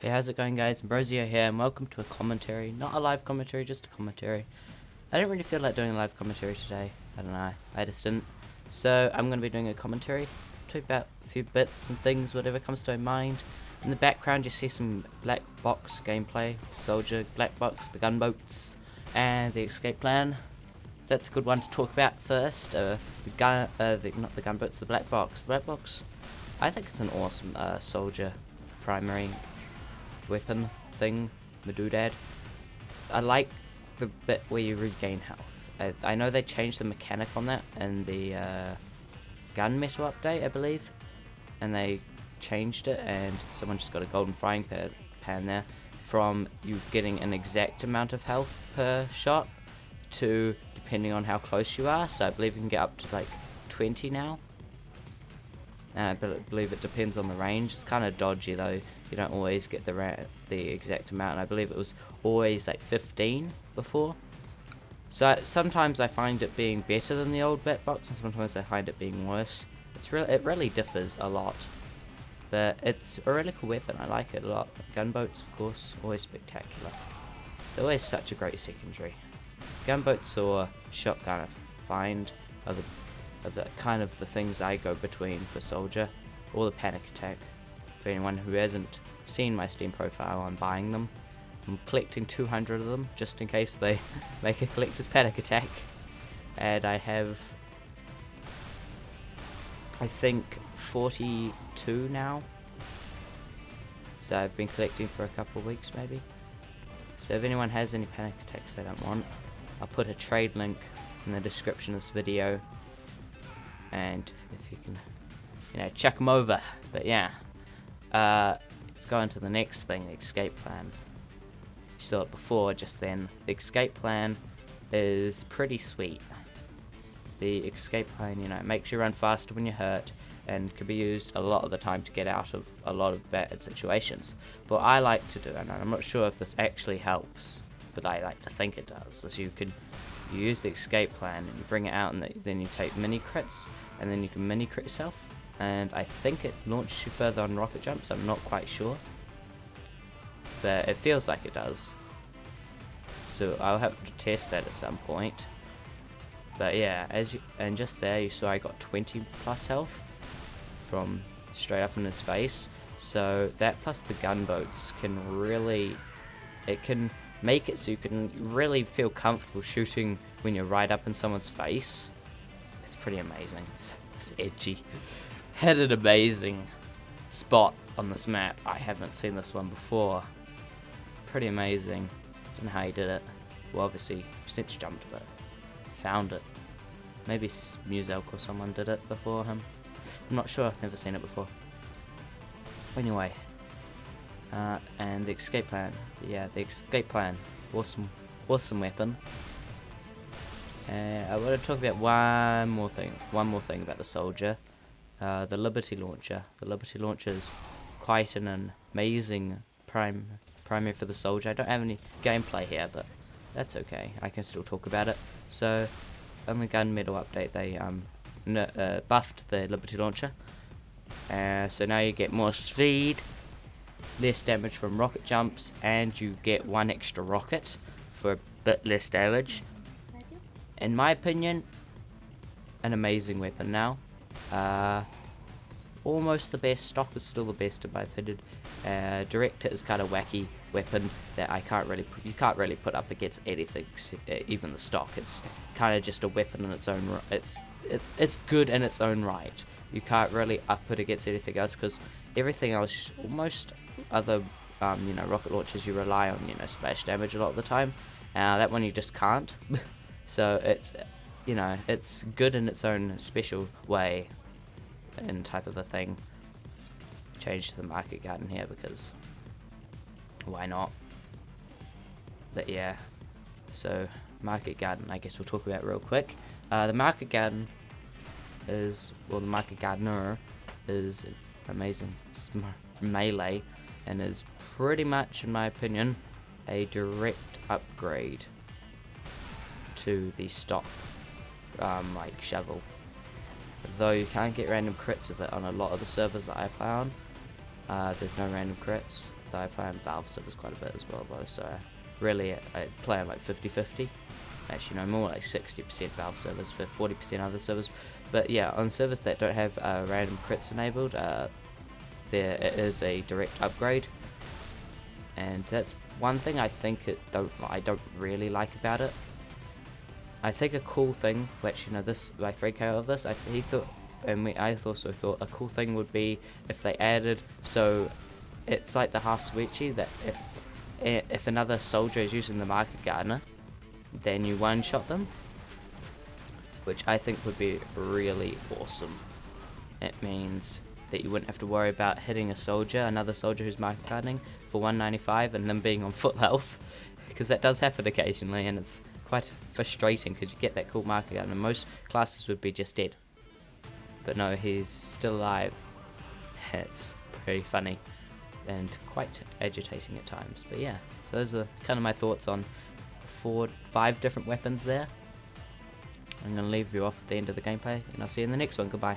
Hey, how's it going, guys? Ambrosio here, and welcome to a commentary. Not a live commentary, just a commentary. I didn't really feel like doing a live commentary today. I don't know, I just didn't. So I'm going to be doing a commentary, talk about a few bits and things, whatever comes to my mind. In the background you see some black box gameplay, soldier, black box, the gunboats, and the escape plan. That's a good one to talk about first. Not the gunboats, the black box. The black box, I think it's an awesome soldier primary weapon thing, the doodad. I like the bit where you regain health. I know they changed the mechanic on that in the gunmetal update, I believe, and they changed it, and someone just got a golden frying pan there, from you getting an exact amount of health per shot to depending on how close you are. So I believe you can get up to like 20 now. I believe it depends on the range. It's kind of dodgy though. You don't always get the exact amount. And I believe it was always like 15 before. So sometimes I find it being better than the old black box, and sometimes I find it being worse. It really differs a lot. But it's a really cool weapon. I like it a lot. Gunboats, of course, always spectacular. They're always such a great secondary. Gunboats or shotgun, I find, are the kind of the things I go between for soldier, or the panic attack. For anyone who hasn't seen my Steam profile, I'm buying them. I'm collecting 200 of them just in case they make a collector's panic attack. And I have, I think, 42 now. So I've been collecting for a couple of weeks maybe. So if anyone has any panic attacks they don't want, I'll put a trade link in the description of this video. And if you can, check them over. But yeah, let's go into the next thing, the escape plan. You saw it before just then. The escape plan is pretty sweet. The escape plan, makes you run faster when you're hurt, and can be used a lot of the time to get out of a lot of bad situations. But I like to do, and I'm not sure if this actually helps, but I like to think it does, is you use the escape plan and you bring it out, and then you take mini crits, and then you can mini crit yourself, and I think it launches you further on rocket jumps. I'm not quite sure, but it feels like it does, so I'll have to test that at some point. But yeah, and just there you saw I got 20 plus health from straight up in his face. So that plus the gunboats can really, it can make it so you can really feel comfortable shooting when you're right up in someone's face. It's pretty amazing. It's edgy. Had an amazing spot on this map. I haven't seen this one before. Pretty amazing. Don't know how he did it. Well, obviously since jumped, but found it. Maybe Muselk or someone did it before him. I'm not sure. I've never seen it before. Anyway. And the escape plan. Yeah, the escape plan. Awesome weapon. I want to talk about one more thing about the soldier. The Liberty Launcher. The Liberty Launcher is quite an amazing primary for the soldier. I don't have any gameplay here, but that's okay. I can still talk about it. So, on the gunmetal update, they buffed the Liberty Launcher. So now you get more speed, less damage from rocket jumps, and you get one extra rocket for a bit less damage. In my opinion, an amazing weapon now. Almost the best. Stock is still the best in my opinion. Direct hit is kind of wacky weapon that you can't really put up against anything, even the stock. It's kind of just a weapon in its own. It's good in its own right. You can't really up it against anything else, because everything else, almost other rocket launchers, you rely on splash damage a lot of the time. That one you just can't. So it's good in its own special way and type of a thing. Change the market garden here because why not? But yeah, so market garden, I guess we'll talk about real quick. The market garden is, well, the market gardener is amazing. It's melee and is pretty much, in my opinion, a direct upgrade to the stock like shovel. Though you can't get random crits with it on a lot of the servers that I play on. There's no random crits. though I play on Valve servers quite a bit as well though, so really I play on like 50-50. Actually no, more like 60% Valve servers for 40% other servers. But yeah, on servers that don't have random crits enabled, there is a direct upgrade, and that's one thing I think I don't really like about it. I think a cool thing, which this my friend came up with this, he thought, and I also thought a cool thing would be if they added, so it's like the half switchy that if another soldier is using the market gardener, then you one-shot them, which I think would be really awesome. It means that you wouldn't have to worry about hitting another soldier who's market gardening for 195 and them being on full health, because that does happen occasionally, and it's quite frustrating because you get that cool market gardener. Most classes would be just dead, but no, he's still alive. It's pretty funny and quite agitating at times. But yeah, so those are kind of my thoughts on 5 different weapons there. I'm going to leave you off at the end of the gameplay, and I'll see you in the next one. Goodbye.